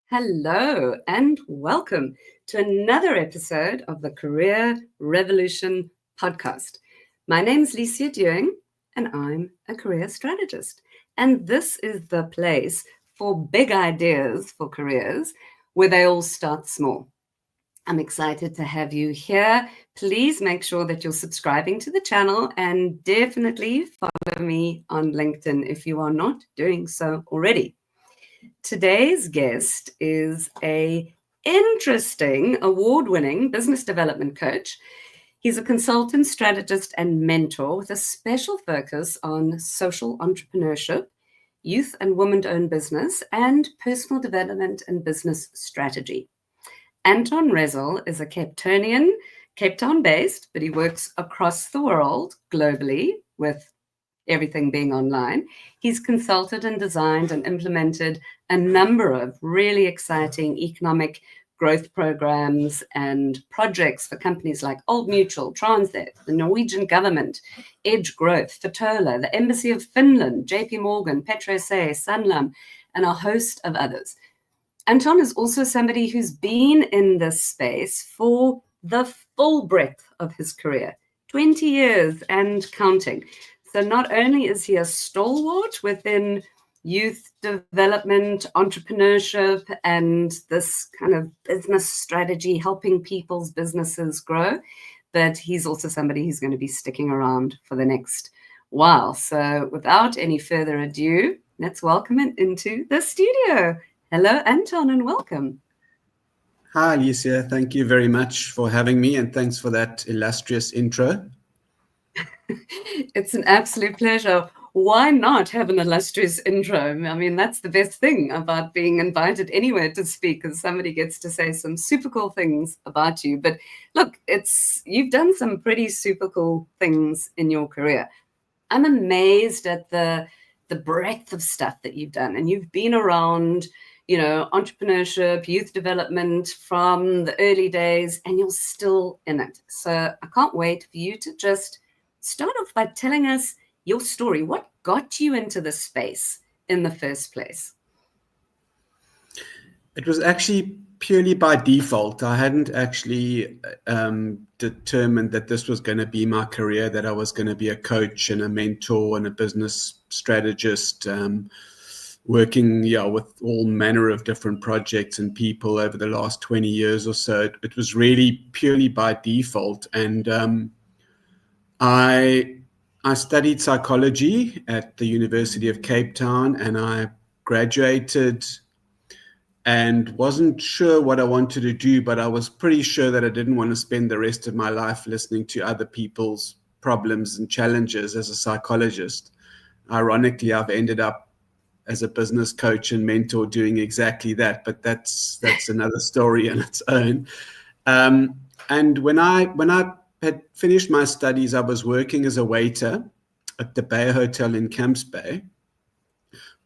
Hello and welcome to another episode of the Career Revolution podcast. My name is Leaky Bucket and I'm a career strategist. And this is the place for big ideas for careers where they all start small. I'm excited to have you here. Please make sure that you're subscribing to the channel and definitely follow me on LinkedIn if you are not doing so already. Today's guest is an interesting award-winning business development coach. He's a consultant, strategist, and mentor with a special focus on social entrepreneurship, youth and women-owned business, and personal development and business strategy. Anton Ressel is a Cape Town-based, but he works across the world globally with everything being online. He's consulted and designed and implemented a number of really exciting economic growth programs and projects for companies like Old Mutual, Transnet, the Norwegian government, Edge Growth, Fatola, the Embassy of Finland, JP Morgan, PetroSA, Sanlam, and a host of others. Anton is also somebody who's been in this space for the full breadth of his career, 20 years and counting. So not only is he a stalwart within youth development, entrepreneurship, and this kind of business strategy, helping people's businesses grow, but he's also somebody who's going to be sticking around for the next while. So without any further ado, let's welcome him into the studio. Hello, Anton, and welcome. Hi, Alicia. Thank you very much for having me, and thanks for that illustrious intro. It's an absolute pleasure. Why not have an illustrious intro? I mean, that's the best thing about being invited anywhere to speak, because somebody gets to say some super cool things about you. But look, you've done some pretty super cool things in your career. I'm amazed at the breadth of stuff that you've done, and you've been around, entrepreneurship, youth development from the early days, and you're still in it. So I can't wait for you to just start off by telling us your story. What got you into this space in the first place? It was actually purely by default. I hadn't actually determined that this was going to be my career, that I was going to be a coach and a mentor and a business strategist, working with all manner of different projects and people over the last 20 years or so. It was really purely by default. And I studied psychology at the University of Cape Town, and I graduated and wasn't sure what I wanted to do, but I was pretty sure that I didn't want to spend the rest of my life listening to other people's problems and challenges as a psychologist. Ironically, I've ended up as a business coach and mentor doing exactly that, but that's another story on its own. And when I had finished my studies, I was working as a waiter at the Bay Hotel in Camps Bay.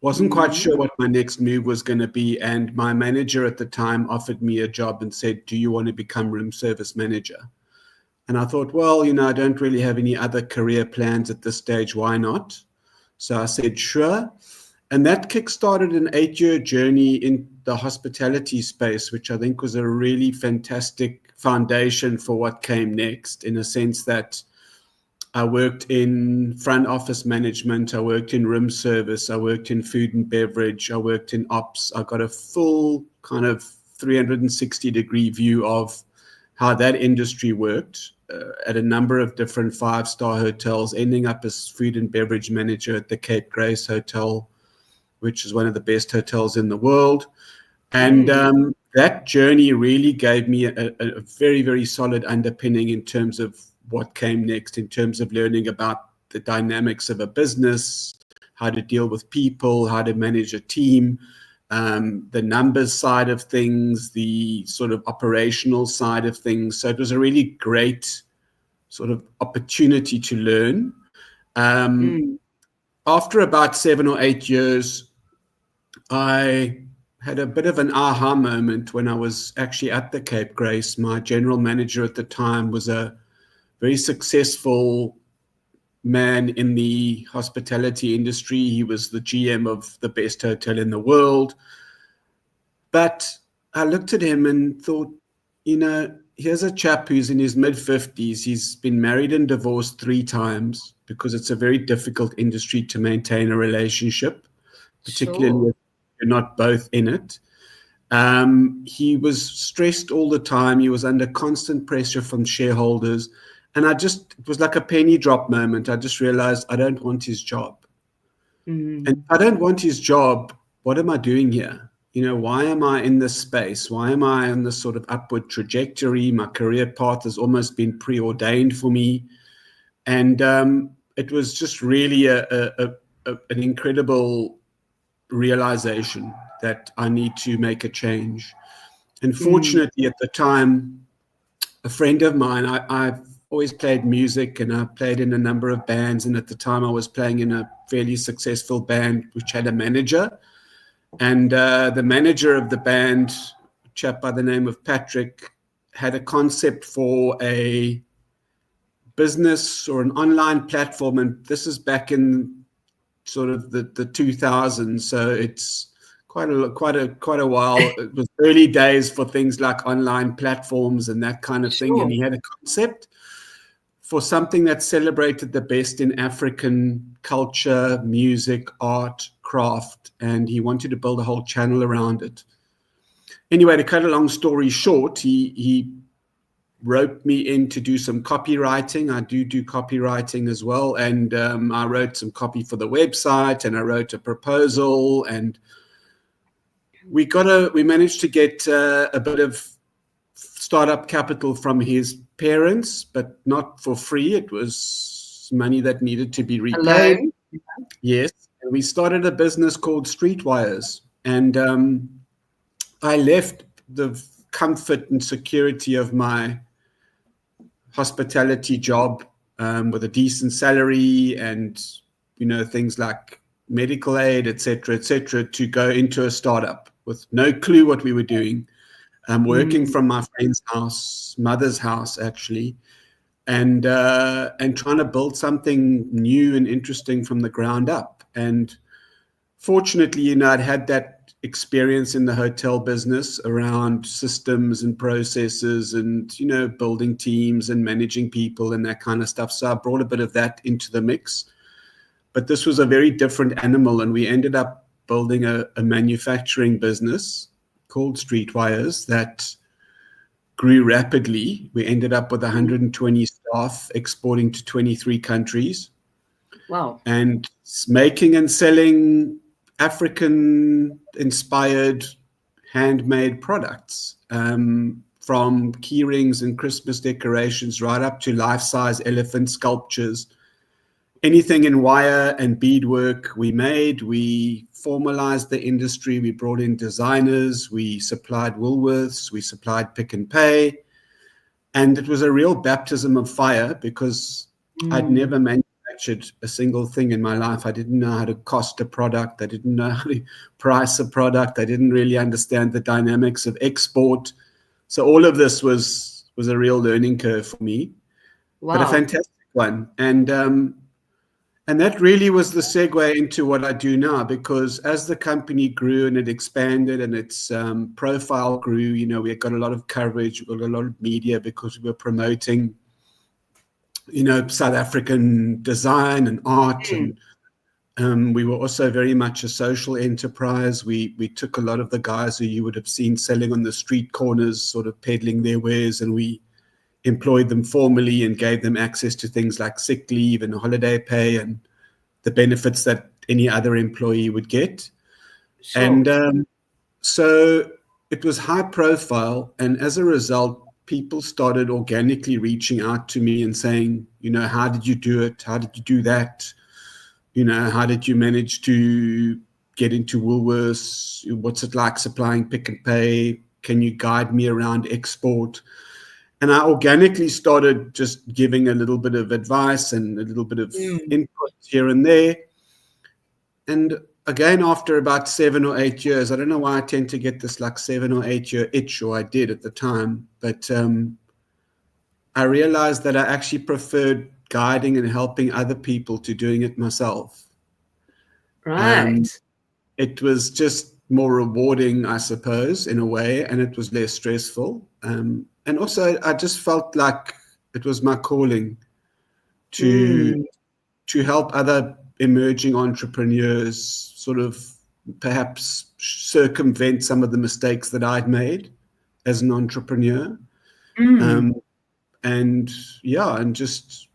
Wasn't quite sure what my next move was going to be, and my manager at the time offered me a job and said, "Do you want to become room service manager?" And I thought, well, I don't really have any other career plans at this stage. Why not? So I said, sure. And that kickstarted an 8-year journey in the hospitality space, which I think was a really fantastic foundation for what came next, in a sense that I worked in front office management, I worked in room service, I worked in food and beverage, I worked in ops. I got a full kind of 360-degree view of how that industry worked at a number of different 5-star hotels, ending up as food and beverage manager at the Cape Grace Hotel, which is one of the best hotels in the world. And that journey really gave me a very, very solid underpinning in terms of what came next, in terms of learning about the dynamics of a business, how to deal with people, how to manage a team, the numbers side of things, the sort of operational side of things. So it was a really great sort of opportunity to learn. After about 7 or 8 years, I had a bit of an aha moment when I was actually at the Cape Grace. My general manager at the time was a very successful man in the hospitality industry. He was the GM of the best hotel in the world. But I looked at him and thought, here's a chap who's in his mid-50s. He's been married and divorced 3 times because it's a very difficult industry to maintain a relationship, particularly Sure. if you're not both in it. He was stressed all the time. He was under constant pressure from shareholders. And it was like a penny drop moment. I just realized I don't want his job. And if I don't want his job, what am I doing here? Why am I in this space? Why am I on this sort of upward trajectory? My career path has almost been preordained for me. And it was just really an incredible realization that I need to make a change. And fortunately, at the time, a friend of mine, I've always played music and I played in a number of bands. And at the time, I was playing in a fairly successful band which had a manager. And the manager of the band, a chap by the name of Patrick, had a concept for a business or an online platform. And this is back in sort of the 2000s. So it's quite a while. It was early days for things like online platforms and that kind of thing. Sure. And he had a concept for something that celebrated the best in African culture, music, art, craft, and he wanted to build a whole channel around it. Anyway, to cut a long story short, he wrote me in to do some copywriting. I do copywriting as well, and I wrote some copy for the website, and I wrote a proposal, and we managed to get a bit of startup capital from his parents, but not for free. It was money that needed to be repaid. Alone. Yes. And we started a business called Streetwires. And I left the comfort and security of my hospitality job with a decent salary and, things like medical aid, et cetera, to go into a startup with no clue what we were doing. Working from my friend's house, mother's house, actually, and trying to build something new and interesting from the ground up. And fortunately, I'd had that experience in the hotel business around systems and processes and, building teams and managing people and that kind of stuff. So I brought a bit of that into the mix. But this was a very different animal, and we ended up building a manufacturing business called Streetwires that grew rapidly. We ended up with 120 staff exporting to 23 countries. Wow. And making and selling African-inspired handmade products, from key rings and Christmas decorations right up to life-size elephant sculptures. Anything in wire and beadwork we made. We formalized the industry. We brought in designers. We supplied Woolworths. We supplied Pick and Pay. And it was a real baptism of fire because I'd never manufactured a single thing in my life. I didn't know how to cost a product. I didn't know how to price a product. I didn't really understand the dynamics of export. So all of this was a real learning curve for me. Wow. But a fantastic one. And that really was the segue into what I do now, because as the company grew and it expanded and its profile grew, we got a lot of coverage, we got a lot of media because we were promoting, South African design and art. And we were also very much a social enterprise. We took a lot of the guys who you would have seen selling on the street corners, sort of peddling their wares, and we employed them formally and gave them access to things like sick leave and holiday pay and the benefits that any other employee would get. Sure. And so it was high profile. And as a result, people started organically reaching out to me and saying, how did you do it? How did you do that? How did you manage to get into Woolworths? What's it like supplying Pick and Pay? Can you guide me around export? And I organically started just giving a little bit of advice and a little bit of input here and there. And again, after about 7 or 8 years, I don't know why I tend to get this like 7 or 8 year itch, or I did at the time, but I realized that I actually preferred guiding and helping other people to doing it myself. Right. It was just more rewarding, I suppose, in a way, and it was less stressful. And also, I just felt like it was my calling to help other emerging entrepreneurs sort of perhaps circumvent some of the mistakes that I'd made as an entrepreneur. And just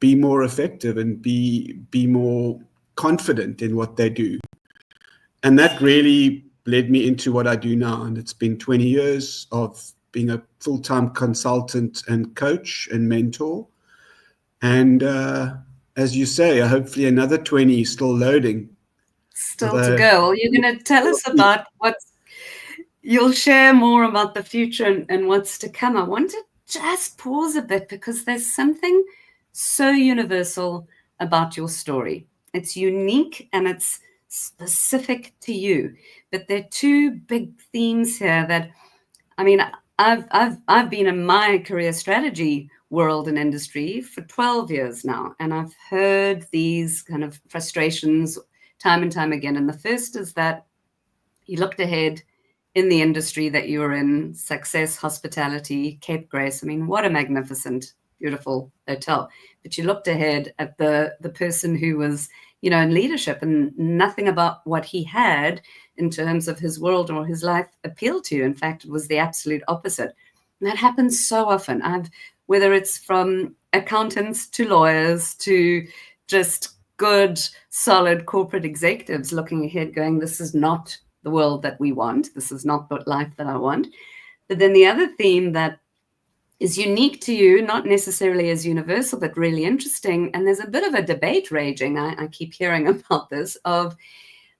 be more effective and be more confident in what they do. And that really led me into what I do now. And it's been 20 years of being a full-time consultant and coach and mentor. And as you say, hopefully another 20 still loading. Still to go. Well, you're going to tell us about you'll share more about the future and what's to come. I want to just pause a bit because there's something so universal about your story. It's unique and it's specific to you. But there are two big themes here that, I mean, I've been in my career strategy world and industry for 12 years now, and I've heard these kind of frustrations time and time again. And the first is that you looked ahead in the industry that you were in, success, hospitality, Cape Grace. I mean, what a magnificent, beautiful hotel. But you looked ahead at the person who was, in leadership, and nothing about what he had in terms of his world or his life appealed to you. In fact, it was the absolute opposite. And that happens so often. Whether it's from accountants to lawyers to just good, solid corporate executives looking ahead going, this is not the world that we want. This is not the life that I want. But then the other theme that is unique to you, not necessarily as universal, but really interesting, and there's a bit of a debate raging, I keep hearing about this, of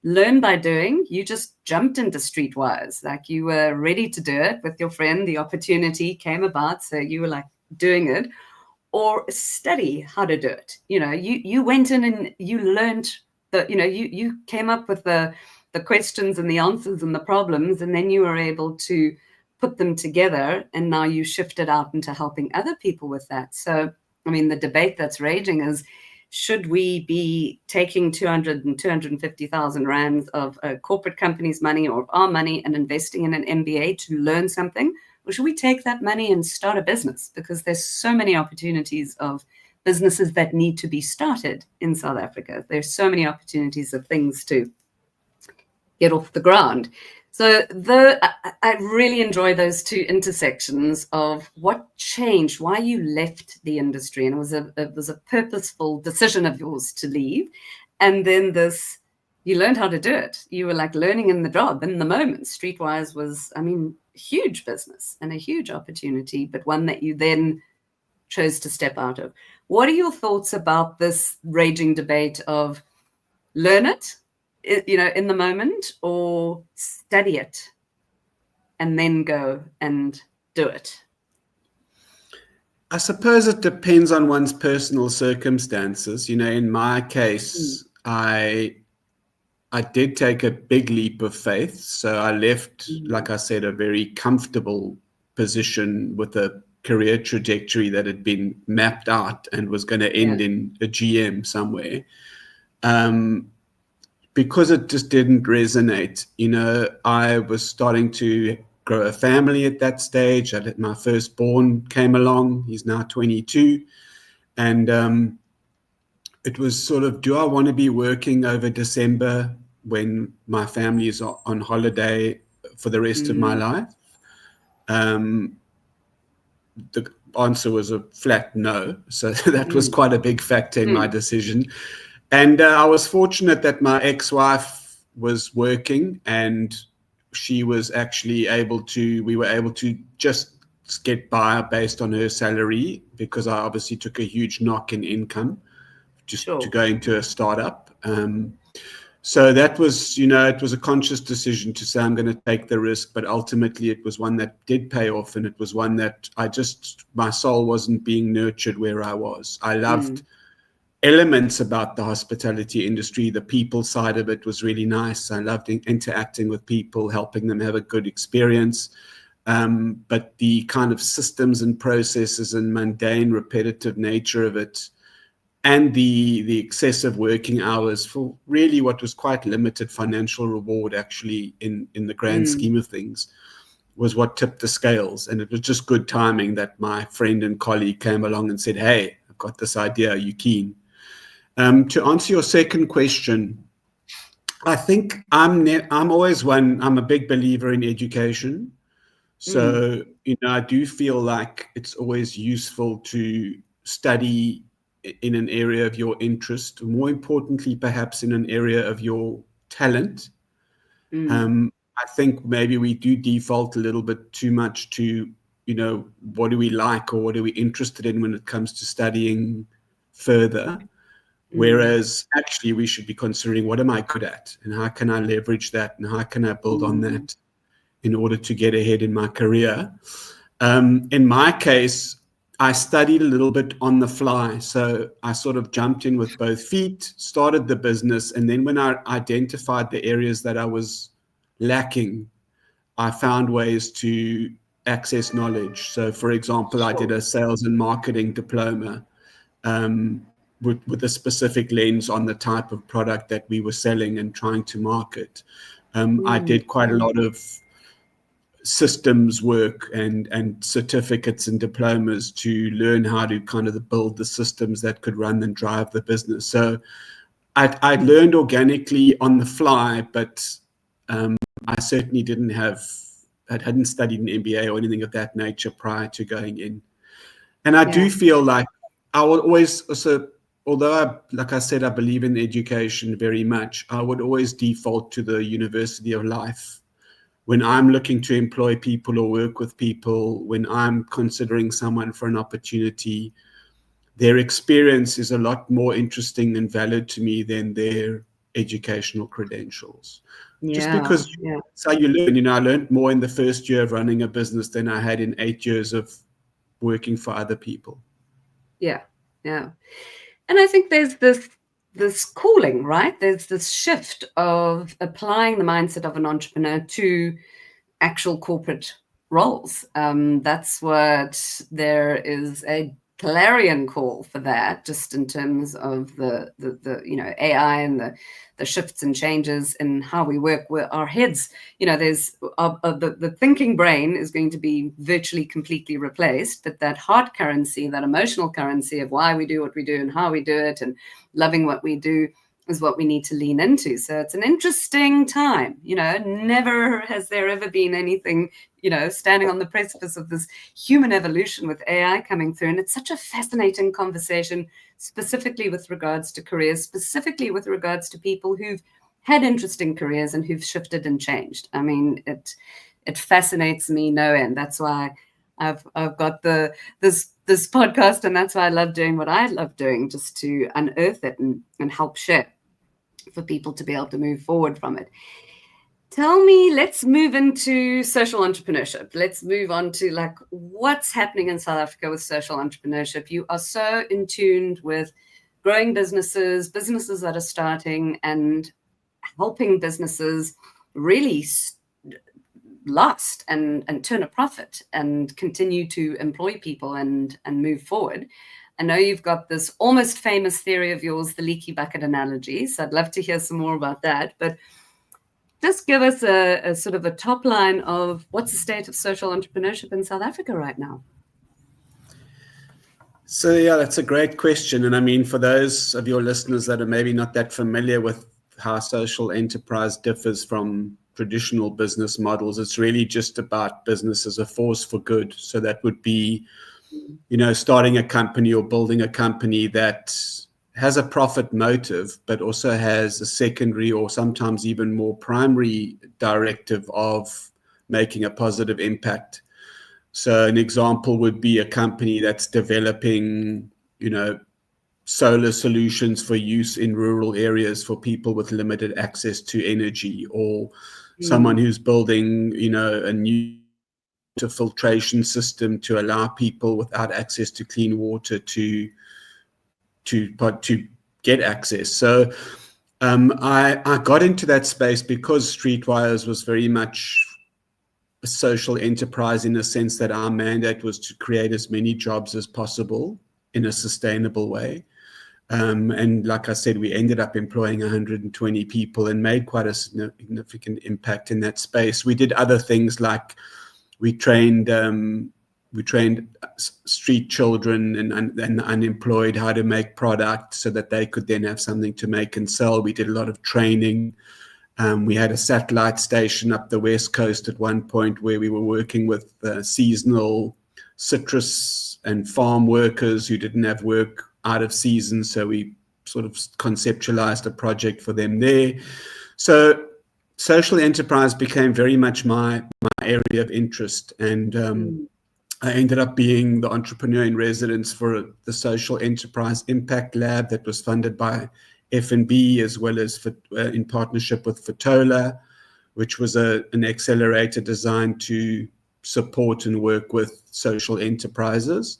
learn by doing. You just jumped into Streetwise, like you were ready to do it with your friend. The opportunity came about, so you were like doing it, or study how to do it. You went in and you learned you came up with the questions and the answers and the problems, and then you were able to put them together, and now you shifted out into helping other people with that. So, I mean, the debate that's raging is, should we be taking 200 and 250,000 rands of a corporate company's money or our money and investing in an MBA to learn something? Or should we take that money and start a business? Because there's so many opportunities of businesses that need to be started in South Africa. There's so many opportunities of things to get off the ground. So I really enjoy those two intersections of what changed, why you left the industry. And it was a purposeful decision of yours to leave. And then you learned how to do it. You were like learning in the job, in the moment. Streetwise was, huge business and a huge opportunity, but one that you then chose to step out of. What are your thoughts about this raging debate of learn it, in the moment, or study it and then go and do it? I suppose it depends on one's personal circumstances. In my case, I did take a big leap of faith. So I left, like I said, a very comfortable position with a career trajectory that had been mapped out and was going to end in a GM somewhere. Because it just didn't resonate. I was starting to grow a family at that stage. My firstborn came along. He's now 22. And it was sort of, do I want to be working over December when my family is on holiday for the rest of my life? The answer was a flat no. So that was quite a big factor in my decision. And I was fortunate that my ex-wife was working, and she was actually we were able to just get by based on her salary, because I obviously took a huge knock in income just to go into a startup. So that was, it was a conscious decision to say I'm going to take the risk, but ultimately it was one that did pay off, and it was one that my soul wasn't being nurtured where I was. I loved elements about the hospitality industry. The people side of it was really nice. I loved interacting with people, helping them have a good experience. But the kind of systems and processes and mundane, repetitive nature of it and the excessive working hours for really what was quite limited financial reward, actually, in the grand scheme of things, was what tipped the scales. And it was just good timing that my friend and colleague came along and said, "Hey, I've got this idea. Are you keen?" To answer your second question, I think I'm a big believer in education. So, I do feel like it's always useful to study in an area of your interest, more importantly, perhaps in an area of your talent. I think maybe we do default a little bit too much to, what do we like or what are we interested in when it comes to studying further. Whereas actually we should be considering, what am I good at and how can I leverage that and how can I build on that in order to get ahead in my career. In my case, I studied a little bit on the fly. So I sort of jumped in with both feet, started the business. And then when I identified the areas that I was lacking, I found ways to access knowledge. So, for example, I did a sales and marketing diploma with a specific lens on the type of product that we were selling and trying to market. I did quite a lot of systems work and certificates and diplomas to learn how to kind of build the systems that could run and drive the business. So I learned organically on the fly, but I certainly hadn't studied an MBA or anything of that nature prior to going in. And I do feel like I would always also, although like I said, I believe in education very much, I would always default to the university of life. When I'm looking to employ people or work with people, when I'm considering someone for an opportunity, their experience is a lot more interesting and valid to me than their educational credentials. Just because that's how you learn. I learned more in the first year of running a business than I had in 8 years of working for other people. Yeah. And I think there's this calling, right? There's this shift of applying the mindset of an entrepreneur to actual corporate roles. That's what there is a clarion call for that, just in terms of the AI and the shifts and changes in how we work with our heads. There's the thinking brain is going to be virtually completely replaced, but that heart currency, that emotional currency of why we do what we do and how we do it and loving what we do, is what we need to lean into. So it's an interesting time. Never has there ever been anything, standing on the precipice of this human evolution with AI coming through. And it's such a fascinating conversation, specifically with regards to careers, specifically with regards to people who've had interesting careers and who've shifted and changed. I mean, it fascinates me no end. That's why I've got this podcast, and that's why I love doing what I love doing, just to unearth it and help share for people to be able to move forward from it. Tell me, let's move into social entrepreneurship. Let's move on to what's happening in South Africa with social entrepreneurship. You are so in tune with growing businesses that are starting, and helping businesses really last and turn a profit and continue to employ people and move forward. I know you've got this almost famous theory of yours, the leaky bucket analogy. So I'd love to hear some more about that. But just give us a sort of a top line of what's the state of social entrepreneurship in South Africa right now. So, yeah, that's a great question. And I mean, for those of your listeners that are maybe not that familiar with how social enterprise differs from traditional business models, it's really just about business as a force for good. So that would be, starting a company or building a company that has a profit motive, but also has a secondary or sometimes even more primary directive of making a positive impact. So an example would be a company that's developing, solar solutions for use in rural areas for people with limited access to energy, or someone who's building, a new filtration system to allow people without access to clean water to get access. So I got into that space because Streetwires was very much a social enterprise, in the sense that our mandate was to create as many jobs as possible in a sustainable way. And like I said, we ended up employing 120 people and made quite a significant impact in that space. We did other things like we trained street children and unemployed how to make product so that they could then have something to make and sell. We did a lot of training. We had a satellite station up the West Coast at one point where we were working with seasonal citrus and farm workers who didn't have work out of season. So we sort of conceptualized a project for them there. So social enterprise became very much my area of interest. And I ended up being the entrepreneur in residence for the Social Enterprise Impact Lab that was funded by F&B as well as in partnership with Fatola, which was an accelerator designed to support and work with social enterprises.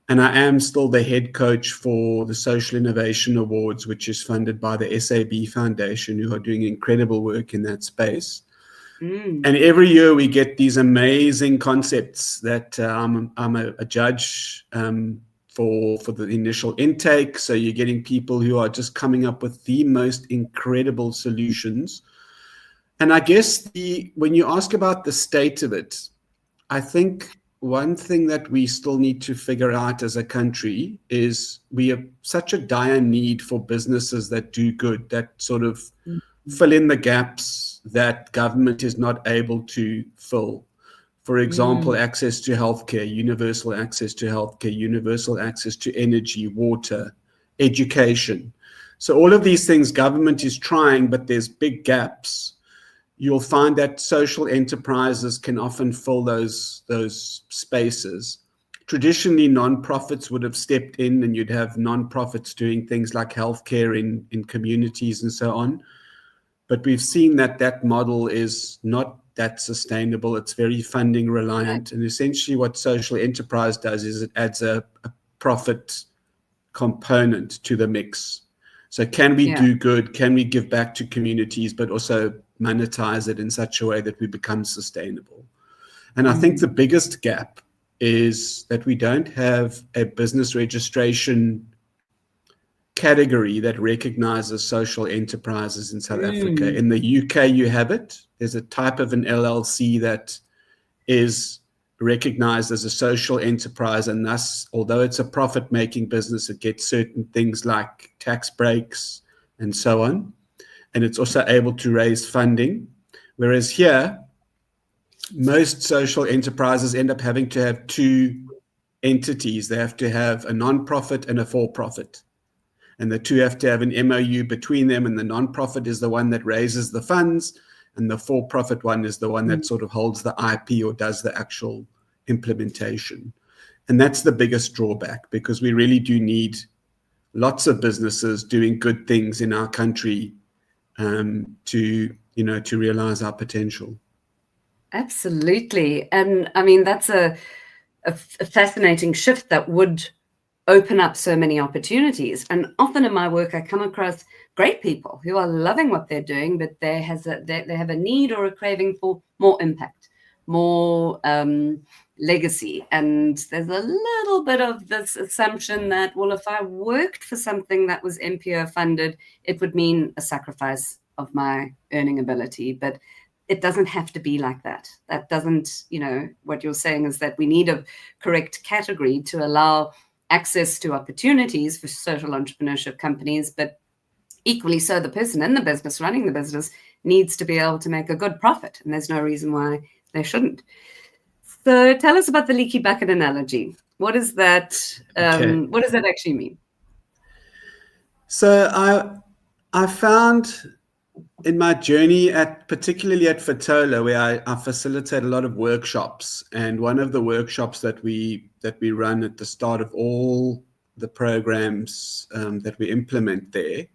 And I am still the head coach for the Social Innovation Awards, which is funded by the SAB Foundation, who are doing incredible work in that space. And every year we get these amazing concepts that I'm a judge for the initial intake. So you're getting people who are just coming up with the most incredible solutions. And I guess when you ask about the state of it, I think one thing that we still need to figure out as a country is we have such a dire need for businesses that do good, that sort of fill in the gaps that government is not able to fill. For example, access to healthcare, universal access to healthcare, universal access to energy, water, education. So all of these things government is trying, but there's big gaps. You'll find that social enterprises can often fill those spaces. Traditionally, nonprofits would have stepped in, and you'd have nonprofits doing things like healthcare in communities and so on. But we've seen that model is not that sustainable. It's very funding reliant. And essentially what social enterprise does is it adds a profit component to the mix. So can we do good? Can we give back to communities, but also monetize it in such a way that we become sustainable? And I think the biggest gap is that we don't have a business registration category that recognizes social enterprises in South Africa. In the UK, you have it. There's a type of an LLC that is recognized as a social enterprise, and thus, although it's a profit-making business, it gets certain things like tax breaks and so on. And it's also able to raise funding. Whereas here, most social enterprises end up having to have two entities. They have to have a non-profit and a for-profit. And the two have to have an MOU between them, and the non-profit is the one that raises the funds, and the for-profit one is the one that sort of holds the IP or does the actual implementation. And that's the biggest drawback, because we really do need lots of businesses doing good things in our country to realize our potential. Absolutely. And I mean, that's a fascinating shift that would open up so many opportunities. And often in my work, I come across great people who are loving what they're doing, but they have a need or a craving for more impact, more legacy. And there's a little bit of this assumption that, well, if I worked for something that was NPO funded, it would mean a sacrifice of my earning ability. But it doesn't have to be like that. That doesn't, what you're saying is that we need a correct category to allow access to opportunities for social entrepreneurship companies, but equally so the person in the business running the business needs to be able to make a good profit, and there's no reason why they shouldn't. So tell us about the leaky bucket analogy. What is that? What does that actually mean? So I found in my journey particularly at Fatola, where I facilitate a lot of workshops, and one of the workshops that we run at the start of all the programs that we implement there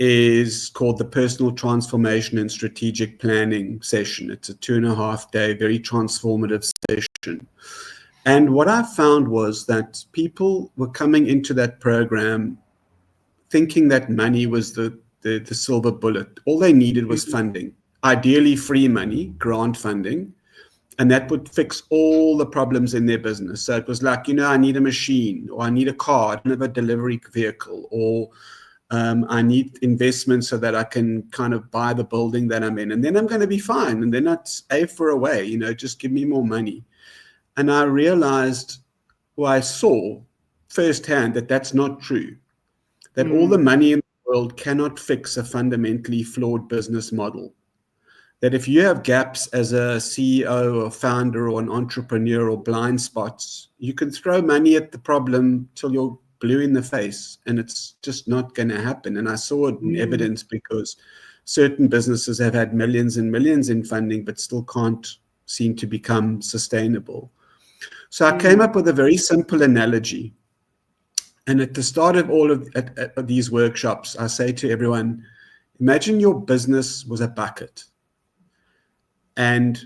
is called the Personal Transformation and Strategic Planning session. It's a 2.5-day, very transformative session. And what I found was that people were coming into that program thinking that money was the silver bullet. All they needed was funding, ideally free money, grant funding. And that would fix all the problems in their business. So it was like, I need a machine, or I need a car, I don't have a delivery vehicle, or I need investment so that I can kind of buy the building that I'm in, and then I'm going to be fine. And then that's A for away, just give me more money. And I realized, well, I saw firsthand that that's not true, that all the money in the world cannot fix a fundamentally flawed business model. That if you have gaps as a CEO or founder or an entrepreneur or blind spots, you can throw money at the problem till you're blue in the face, and it's just not going to happen. And I saw it in evidence, because certain businesses have had millions and millions in funding but still can't seem to become sustainable. So I came up with a very simple analogy. And at the start of all of these workshops, I say to everyone, imagine your business was a bucket, and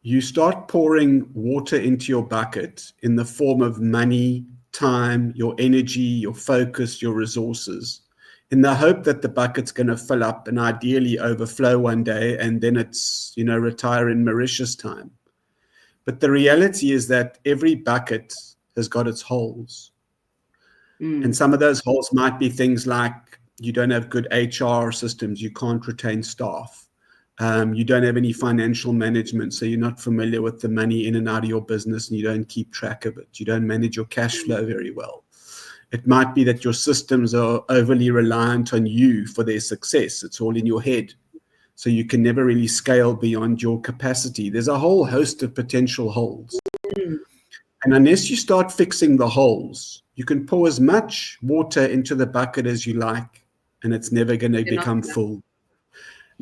you start pouring water into your bucket in the form of money, time, your energy, your focus, your resources, in the hope that the bucket's going to fill up and ideally overflow one day, and then it's, retire in Mauritius time. But the reality is that every bucket has got its holes. And some of those holes might be things like you don't have good HR systems, you can't retain staff. You don't have any financial management, so you're not familiar with the money in and out of your business, and you don't keep track of it. You don't manage your cash flow very well. It might be that your systems are overly reliant on you for their success. It's all in your head, so you can never really scale beyond your capacity. There's a whole host of potential holes. And unless you start fixing the holes, you can pour as much water into the bucket as you like, and it's never going to become full.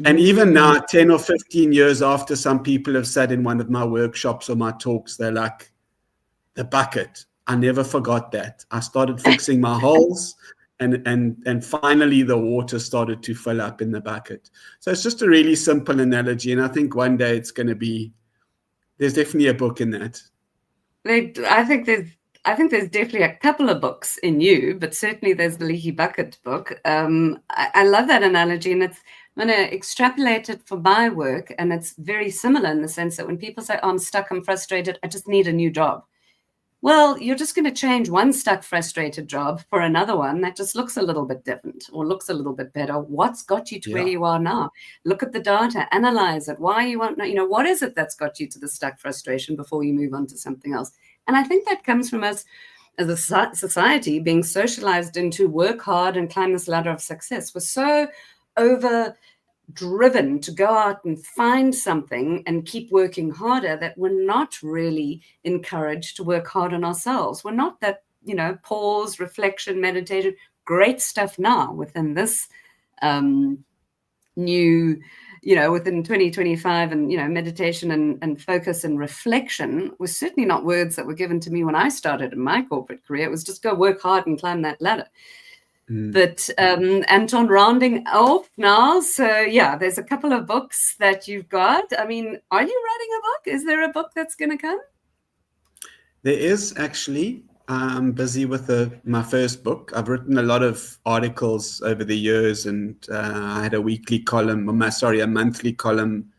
And even now, 10 or 15 years after, some people have said in one of my workshops or my talks, they're like, the bucket, I never forgot that. I started fixing my holes, and finally the water started to fill up in the bucket. So it's just a really simple analogy. And I think one day it's going to be, there's definitely a book in that. I think there's definitely a couple of books in you, but certainly there's the Leaky Bucket book. I love that analogy, and I'm going to extrapolate it for my work, and it's very similar in the sense that when people say, oh, I'm stuck, I'm frustrated, I just need a new job. Well, you're just going to change one stuck, frustrated job for another one that just looks a little bit different or looks a little bit better. What's got you to where you are now? Look at the data, analyze it. Why you want, what is it that's got you to the stuck frustration before you move on to something else? And I think that comes from us as a society being socialized into work hard and climb this ladder of success. We're so driven to go out and find something and keep working harder that we're not really encouraged to work hard on ourselves. We're not that, pause, reflection, meditation, great stuff now within this new, within 2025, and, meditation and focus and reflection was certainly not words that were given to me when I started in my corporate career. It was just go work hard and climb that ladder. But Anton, rounding off now, so there's a couple of books that you've got. I mean, are you writing a book? Is there a book that's going to come? There is, actually. I'm busy with my first book. I've written a lot of articles over the years, and I had a monthly column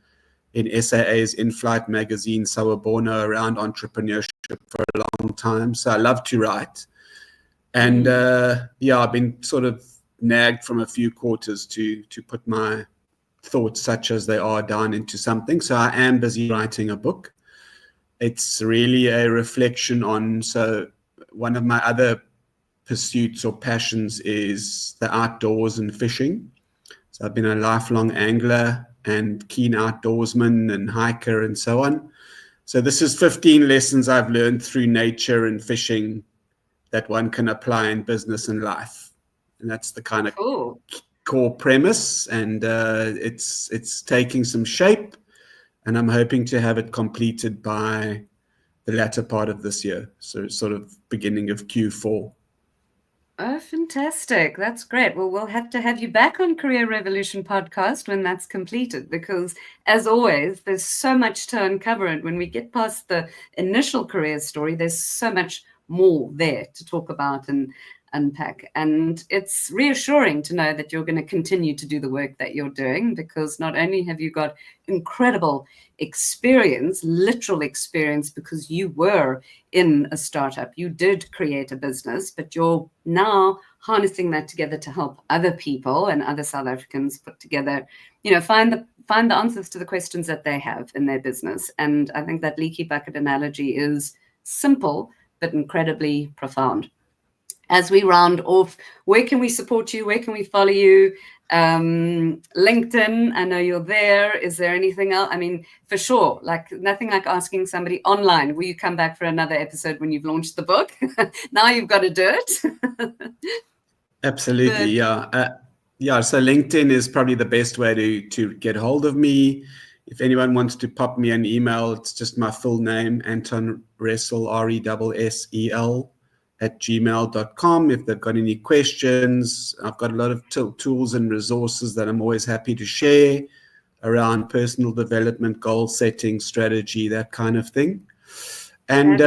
in SAA's In-Flight magazine, Sawubona, around entrepreneurship for a long time. So I love to write. And I've been sort of nagged from a few quarters to put my thoughts, such as they are, down into something. So I am busy writing a book. It's really a reflection on, so one of my other pursuits or passions is the outdoors and fishing. So I've been a lifelong angler and keen outdoorsman and hiker and so on. So this is 15 lessons I've learned through nature and fishing that one can apply in business and life. And that's the kind of core premise. And it's taking some shape, and I'm hoping to have it completed by the latter part of this year. So sort of beginning of Q4. Oh, fantastic. That's great. Well, we'll have to have you back on Career Revolution podcast when that's completed, because as always, there's so much to uncover. And when we get past the initial career story, there's so much more there to talk about. And unpack. And it's reassuring to know that you're going to continue to do the work that you're doing, because not only have you got incredible experience, literal experience, because you were in a startup, you did create a business, but you're now harnessing that together to help other people and other South Africans put together, find the answers to the questions that they have in their business. And I think that leaky bucket analogy is simple, but incredibly profound. As we round off, where can we support you? Where can we follow you? LinkedIn, I know you're there. Is there anything else? I mean, for sure, like nothing like asking somebody online, will you come back for another episode when you've launched the book? Now you've got to do it. Absolutely, yeah. So LinkedIn is probably the best way to get hold of me. If anyone wants to pop me an email, it's just my full name, Anton Ressel, Ressel @gmail.com. If they've got any questions, I've got a lot of tools and resources that I'm always happy to share around personal development, goal setting, strategy, that kind of thing. And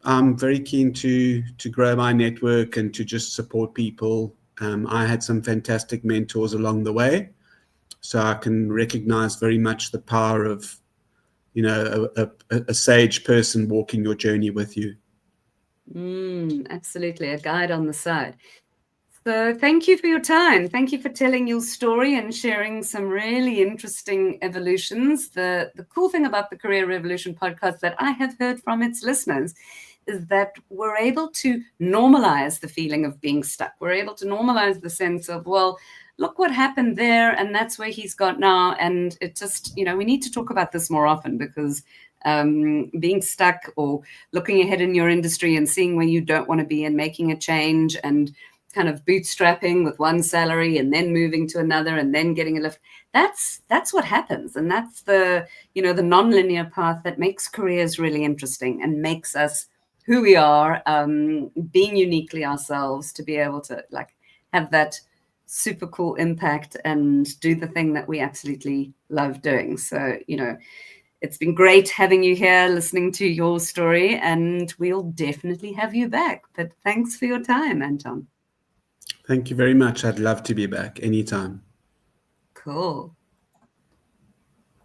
I'm very keen to grow my network and to just support people. I had some fantastic mentors along the way, so I can recognize very much the power of, a sage person walking your journey with you. Absolutely, a guide on the side. So thank you for your time. Thank you for telling your story and sharing some really interesting evolutions. The cool thing about the Career Revolution podcast that I have heard from its listeners is that we're able to normalize the feeling of being stuck. We're able to normalize the sense of, well, look what happened there, and that's where he's got now. And it just, we need to talk about this more often, because being stuck or looking ahead in your industry and seeing where you don't want to be and making a change and kind of bootstrapping with one salary and then moving to another and then getting a lift, that's what happens. And that's the the non-linear path that makes careers really interesting and makes us who we are, being uniquely ourselves, to be able to have that super cool impact and do the thing that we absolutely love doing. So it's been great having you here, listening to your story, and we'll definitely have you back. But thanks for your time, Anton. Thank you very much. I'd love to be back anytime. Cool.